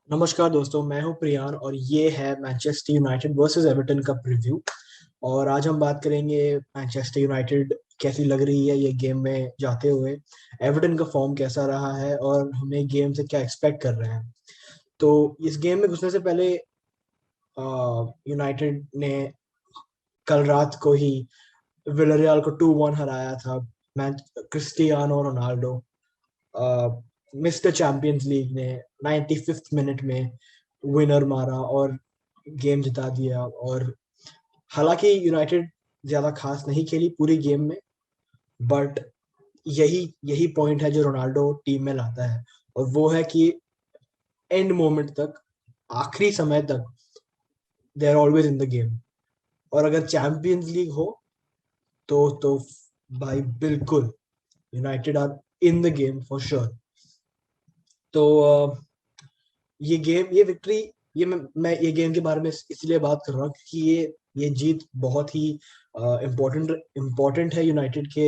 नमस्कार दोस्तों, मैं हूं प्रियान और ये है मैनचेस्टर यूनाइटेड वर्सेस एवर्टन का प्रीव्यू। और आज हम बात करेंगे मैनचेस्टर यूनाइटेड कैसी लग रही है ये गेम में जाते हुए, एवर्टन का फॉर्म कैसा रहा है और हमें गेम से क्या एक्सपेक्ट कर रहे हैं। तो इस गेम में घुसने से पहले यूनाइटेड ने कल रात को ही विलरियल को 2-1 हराया था। Match Cristiano Ronaldo, mister champions league ने 95th मिनट में विनर मारा और गेम जिता दिया। और हालांकि यूनाइटेड ज्यादा खास नहीं खेली पूरी गेम में, बट यही यही पॉइंट है जो रोनाल्डो टीम में लाता है, और वो है कि एंड मोमेंट तक, आखिरी समय तक they are always in the game. और अगर चैंपियंस लीग हो तो भाई बिल्कुल United are in the game for sure. तो ये गेम, ये विक्ट्री, ये मैं ये गेम के बारे में इसलिए बात कर रहा हूँ क्योंकि ये जीत बहुत ही इम्पोर्टेंट इम्पोर्टेंट है यूनाइटेड के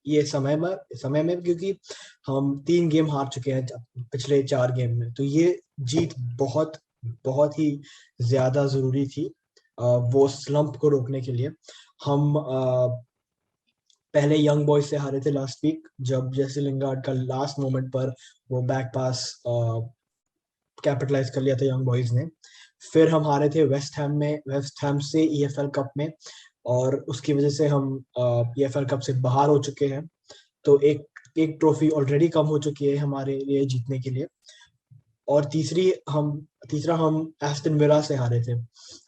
ये समय में, क्योंकि हम 3 गेम हार चुके हैं पिछले 4 गेम में। तो ये जीत बहुत बहुत ही ज्यादा जरूरी थी वो स्लंप को रोकने के लिए। हम पहले यंग बॉयज से हारे थे लास्ट वीक, जब जेसी लिंगार्ड का लास्ट मोमेंट पर वो बैक पास कैपिटलाइज कर लिया था यंग बॉयज ने। फिर हम हारे थे वेस्ट हैम से ईएफएल कप में, और उसकी वजह से हम ईएफएल कप से बाहर हो चुके हैं। तो एक एक ट्रॉफी ऑलरेडी कम हो चुकी है हमारे लिए जीतने के लिए। और तीसरा हम एस्टन विला से हारे थे।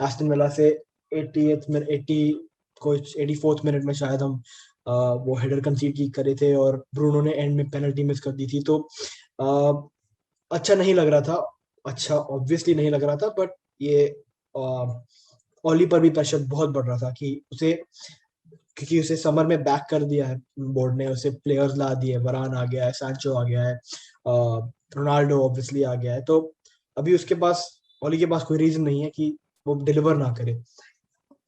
एस्टन विला से 80th में 80 कुछ 84th मिनट में शायद हम वो हेडर कंसीड की करे थे, और ब्रूनो ने एंड में पेनल्टी मिस कर दी थी। तो अच्छा नहीं लग रहा था। अच्छा ऑब्वियसली नहीं लग रहा था, बट ये ओली पर भी प्रेशर बहुत बढ़ रहा था कि उसे, क्योंकि उसे समर में बैक कर दिया है बोर्ड ने, उसे प्लेयर्स ला दिए, वरान आ गया है, सैंचो आ गया है, रोनाल्डो ऑब्वियसली आ गया है। तो अभी उसके पास, ओली के पास कोई रीजन नहीं है कि वो डिलीवर ना करे।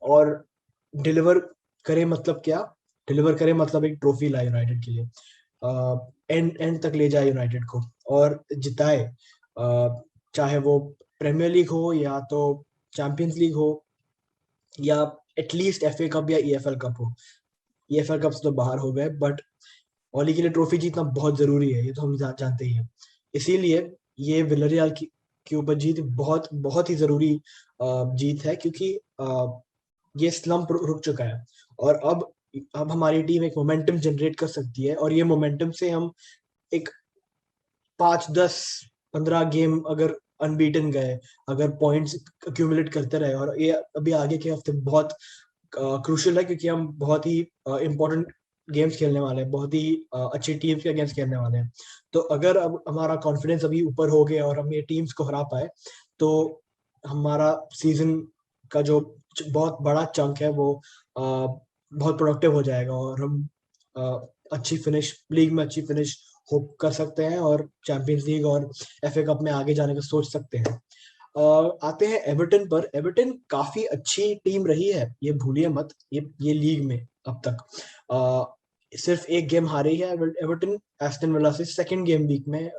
और डिलीवर करे मतलब क्या? डिलीवर करे मतलब एक ट्रॉफी लाए यूनाइटेड के लिए, एंड एंड तक ले जाए यूनाइटेड को और जिताए। चाहे वो प्रीमियर लीग हो या तो चैंपियंस लीग हो या एटलीस्ट एफए कप या ईएफएल कप हो। ईएफएल कप से तो बाहर हो गए, बट ओली के लिए ट्रॉफी जीतना बहुत जरूरी है, ये तो हम जानते ही हैं। इसीलिए ये विलरियल के ऊपर जीत बहुत बहुत ही जरूरी जीत है, क्योंकि ये स्लंप रुक चुका है। और अब हमारी टीम एक मोमेंटम जनरेट कर सकती है, और ये मोमेंटम से हम एक 5, 10, 15 गेम अगर अनबीटन गए, अगर पॉइंट्स अक्यूमुलेट करते रहे, और ये अभी आगे के हफ्ते बहुत क्रूशियल है, क्योंकि हम बहुत ही इंपॉर्टेंट गेम्स खेलने वाले हैं, बहुत ही अच्छी टीम्स के अगेंस्ट खेलने वाले हैं। तो अगर अब हमारा कॉन्फिडेंस अभी ऊपर हो गया और हम ये टीम्स को हरा पाए, तो हमारा सीजन का जो बहुत बड़ा चंक है वो बहुत प्रोडक्टिव हो जाएगा, और हम अच्छी फिनिश लीग में अच्छी फिनिश होप कर सकते हैं, और चैंपियंस लीग और एफए कप में आगे जाने का सोच सकते हैं। आते हैं एवर्टन पर। एवर्टन काफी अच्छी टीम रही है, ये भूलिए मत। ये लीग में अब तक सिर्फ एक गेम हारी है एवर्टन एस्टन विला से, सेकंड गेम वीक में,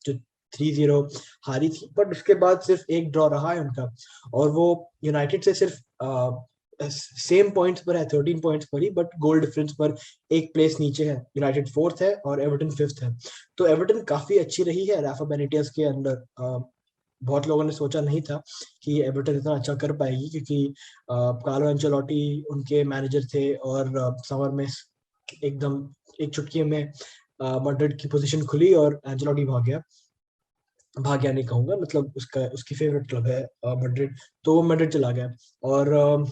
जो 3-0 हारी थी, बट उसके बाद सिर्फ एक ड्रॉ रहा है उनका। और वो यूनाइटेड से सिर्फ सेम पॉइंट्स पर है, 13 पॉइंट्स पर ही, बट गोल डिफरेंस पर एक प्लेस नीचे है। यूनाइटेड फोर्थ है और एवर्टन फिफ्थ है। तो एवर्टन काफी अच्छी रही है राफा बेनिटेस के अंडर। बहुत लोगों ने सोचा नहीं था कि एवर्टन इतना अच्छा कर पाएगी, क्योंकि कार्लो एंचेलोटी उनके मैनेजर थे, और समर में एकदम एक चुटकी में मैड्रिड की पोजीशन खुली और एंचेलोटी भाग गया नहीं कहूंगा, मतलब उसकी फेवरेट क्लब है मैड्रिड, तो वो मैड्रिड चला गया। और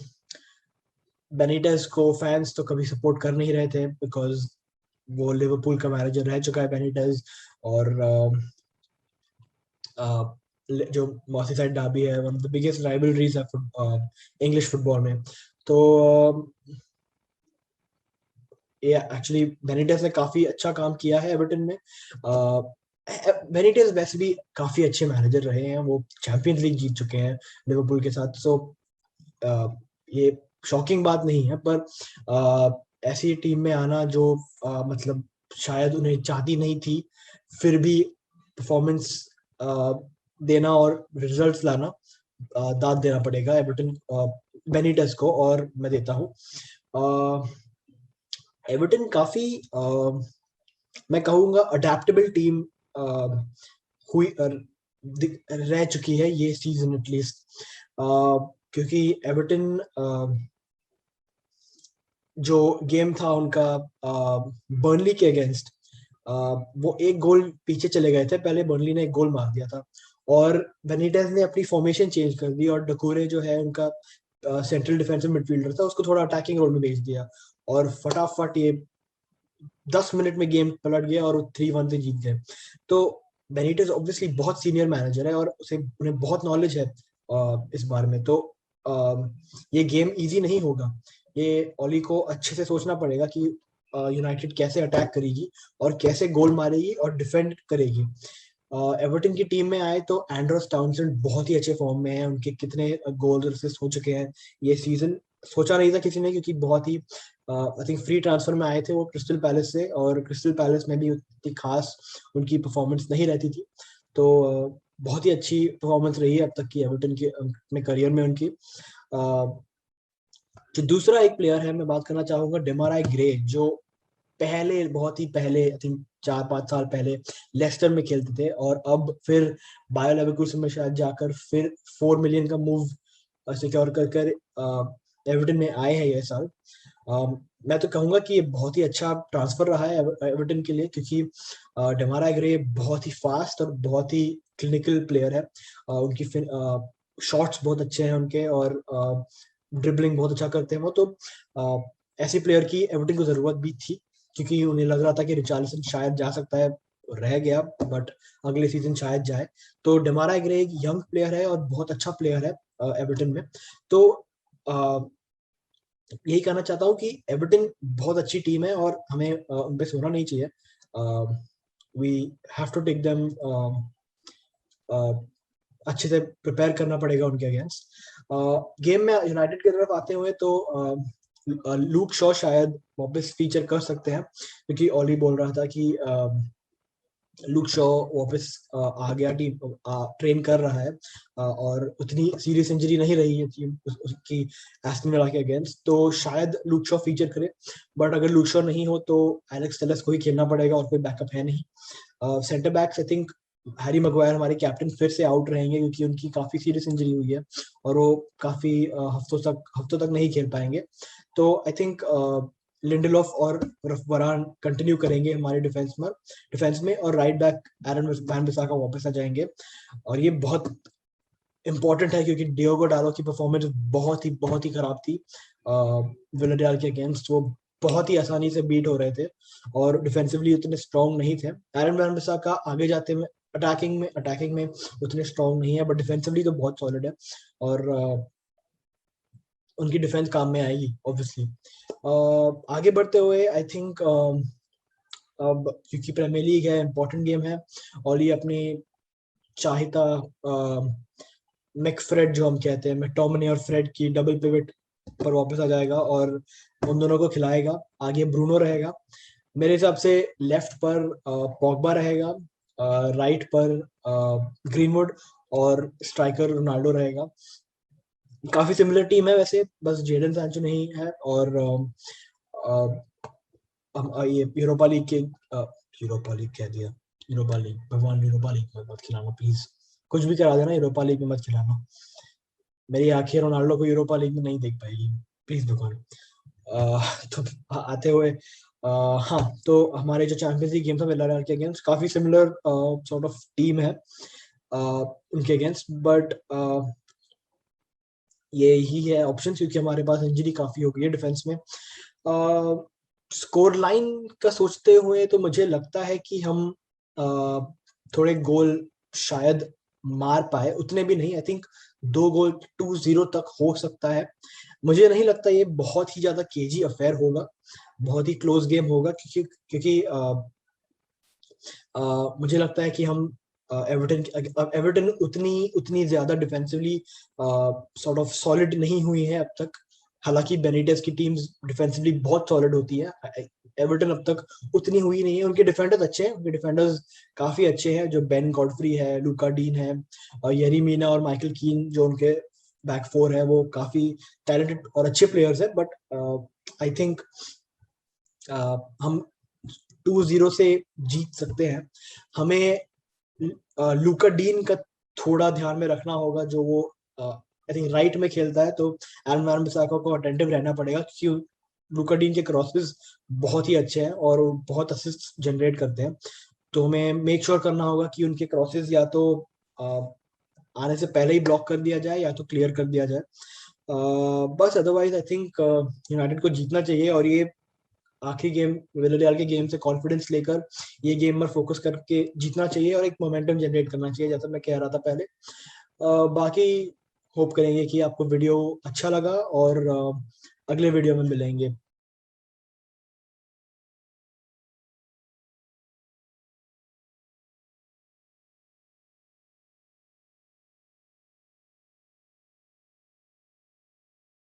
बेनिटेस को फैंस तो कभी सपोर्ट कर नहीं रहे थे, बिकॉज वो लिवरपूल का मैनेजर रह चुका है बेनिटेस। और जो मर्सीसाइड डर्बी है, one of the biggest rivalries है इंग्लिश फुटबॉल में। तो ये एक्चुअली बेनिटेस ने काफी अच्छा काम किया है एवर्टन में। बेनिटेस वैसे भी काफी अच्छे मैनेजर रहे हैं, वो चैंपियंस लीग जीत चुके हैं लिवरपूल के साथ। सो ये शॉकिंग बात नहीं है, पर ऐसी टीम में आना जो मतलब शायद उन्हें चाहती नहीं थी, फिर भी परफॉर्मेंस देना और रिजल्ट्स लाना दाद देना पड़ेगा एवर्टन बेनिटेस को, और मैं देता हूँ। एवर्टन काफी मैं कहूँगा अडेप्टेबल टीम हुई रह चुकी है ये सीजन एटलीस्ट, क्योंकि एवर्टन जो गेम था उनका बर्नली के अगेंस्ट, वो एक गोल पीछे चले गए थे, पहले बर्नली ने एक गोल मार दिया था और बेनिटेज ने अपनी फॉर्मेशन चेंज कर दी और डकोरे जो है उनका सेंट्रल डिफेंसिव मिडफील्डर था, उसको थोड़ा अटैकिंग रोल में भेज दिया और फटाफट ये 10 मिनट में गेम पलट गया और 3-1 से जीत गए। तो बेनिटेज ऑब्वियसली बहुत सीनियर मैनेजर है और उसे उन्हें बहुत नॉलेज है इस बारे में। तो ये गेम इजी नहीं होगा, ये ओली को अच्छे से सोचना पड़ेगा कि यूनाइटेड कैसे अटैक करेगी और कैसे गोल मारेगी और डिफेंड करेगी। एवर्टन की टीम में आए तो एंड्रोस टाउनसेंड बहुत ही अच्छे फॉर्म में है, उनके कितने गोल असिस्ट हो चुके हैं ये सीजन, सोचा नहीं था किसी ने, क्योंकि बहुत ही आई थिंक फ्री ट्रांसफर में आए थे वो क्रिस्टल पैलेस से, और क्रिस्टल पैलेस में भी उतनी खास उनकी परफॉर्मेंस नहीं रहती थी। तो बहुत ही अच्छी परफॉर्मेंस रही है अब तक की एवर्टन के अपने करियर में उनकी। जो दूसरा एक प्लेयर है मैं बात करना चाहूंगा, डेमाराई ग्रे, जो पहले बहुत ही पहले आई थिंक 4-5 साल पहले लेस्टर में खेलते थे और अब फिर बायर लेवरकुसेन में शायद जाकर फिर 4 मिलियन का मूव सिक्योर कर कर एवर्टन में आए हैं ये साल। मैं तो कहूंगा कि ये बहुत ही अच्छा ट्रांसफर रहा है एवर्टन के लिए, क्योंकि डेमाराई ग्रे बहुत ही फास्ट और बहुत ही क्लिनिकल प्लेयर है। उनकी शॉट्स बहुत अच्छे हैं उनके और ड्रिबलिंग बहुत अच्छा करते हैं वो। तो ऐसे प्लेयर की एवर्टन को जरूरत भी थी, क्योंकि उन्हें लग रहा था कि रिचार्लिसन शायद जा सकता है, रह गया, बट अगले सीजन शायद जाए। तो डेमारा ग्रे एक यंग प्लेयर है और बहुत अच्छा प्लेयर है एवर्टन में। तो यही कहना चाहता हूँ कि एवर्टन बहुत अच्छी टीम है और हमें उन पे सोना नहीं चाहिए। We have to take them, अच्छे से प्रिपेयर करना पड़ेगा उनके अगेंस्ट। गेम में यूनाइटेड की तरफ आते हुए तो लूक शॉ शायद वापस फीचर कर सकते हैं, क्योंकि ओली बोल रहा था कि लूक शॉ वापस आ गया, टीम ट्रेन कर रहा है और उतनी सीरियस इंजरी नहीं रही है टीम उसकी एस्टन विला के अगेंस्ट, तो शायद लूक शॉ फीचर करे। बट अगर लूक शॉ नहीं हो तो एलेक्स टेलेस को ही खेलना पड़ेगा और कोई बैकअप है नहीं। Centre backs I think Harry Maguire हमारे कैप्टन फिर से आउट रहेंगे, क्योंकि उनकी काफी सीरियस इंजरी हुई है और वो काफी हफ्तों तक नहीं खेल पाएंगे। तो आई थिंक लिंडलॉफ और वरान कंटिन्यू करेंगे हमारे डिफेंस में और राइट बैक एरन वैन बिसाका वापस आ जाएंगे। और ये बहुत इंपॉर्टेंट है, क्योंकि डियोगो डालो की परफॉर्मेंस बहुत ही खराब थी विलारियल के अगेंस्ट। वो बहुत ही आसानी से बीट हो रहे थे और डिफेंसिवली उतने स्ट्रॉन्ग नहीं थे। एरन वैन बिसाका आगे जाते में अटैकिंग में उतने स्ट्रॉन्ग नहीं है, बट डिफेंसिवली तो बहुत सॉलिड है और उनकी डिफेंस काम में आएगी ऑब्वियसली। आगे बढ़ते हुए आई थिंक अब क्योंकि प्रीमियर लीग है, इंपॉर्टेंट गेम है, और ये अपनी चाहता मैकफ्रेड जो हम कहते हैं, मैकटोमिनी और फ्रेड की डबल पिवट पर वापस आ जाएगा और उन दोनों को खिलाएगा। आगे ब्रूनो रहेगा मेरे हिसाब से, लेफ्ट पर पॉगबा रहेगा, राइट पर ग्रीनवुड और स्ट्राइकर रोनाल्डो रहेगा। काफी सिमिलर टीम है वैसे, बस जेडन सैंचो नहीं है। और ये यूरोपा लीग कह दिया, यूरोपा लीग, भगवान यूरोपा लीग में मत खिलाना प्लीज, कुछ भी करा देना, यूरोपा लीग में मत खिलाना, मेरी आंखें रोनाल्डो को यूरोपा लीग में नहीं देख पाएगी प्लीज भगवान। तो आते हुए हाँ, तो हमारे जो चैंपियंस लीग गेम था विलारियल के अगेंस्ट, काफी सिमिलर सॉर्ट ऑफ टीम है उनके अगेंस्ट, बट ये ही है ऑप्शन, क्योंकि हमारे पास इंजरी काफी हो गई है डिफेंस में। स्कोर लाइन का सोचते हुए तो मुझे लगता है कि हम थोड़े गोल शायद मार पाए, उतने भी नहीं, आई थिंक 2 गोल 2-0 तक हो सकता है। मुझे नहीं लगता ये बहुत ही ज्यादा केजी अफेयर होगा, बहुत ही क्लोज गेम होगा, क्योंकि मुझे लगता है कि हम एवर्टन उतनी ज्यादा डिफेंसिवली सॉर्ट ऑफ सॉलिड नहीं हुई है अब तक। हालांकि बेनिटेस की टीम्स डिफेंसिवली बहुत सॉलिड होती है, एवर्टन अब तक उतनी हुई नहीं है। उनके डिफेंडर्स अच्छे हैं, उनके डिफेंडर्स काफी अच्छे हैं, जो बेन गॉडफ्री है, लूका डीन है, और येरी मीना और माइकल कीन जो उनके बैक फोर है, वो काफी टैलेंटेड और अच्छे प्लेयर्स है। बट आई थिंक हम 2-0 से जीत सकते हैं। हमें लूका डीन का थोड़ा ध्यान में रखना होगा, जो वो आई थिंक राइट में खेलता है, तो एलन वैन बिसाका को अटेंटिव रहना पड़ेगा, क्योंकि लूका डीन के क्रॉसेस बहुत ही अच्छे हैं और वो बहुत असिस्ट जनरेट करते हैं। तो हमें मेक श्योर करना होगा कि उनके क्रॉसेस या तो आने से पहले ही ब्लॉक कर दिया जाए या तो क्लियर कर दिया जाए। बस अदरवाइज आई थिंक यूनाइटेड को जीतना चाहिए, और ये आखिरी गेम विलेरियल के गेम से कॉन्फिडेंस लेकर ये गेम पर फोकस करके जीतना चाहिए और एक मोमेंटम जनरेट करना चाहिए, जैसा मैं कह रहा था पहले। बाकी होप करेंगे कि आपको वीडियो अच्छा लगा, और अगले वीडियो में मिलेंगे।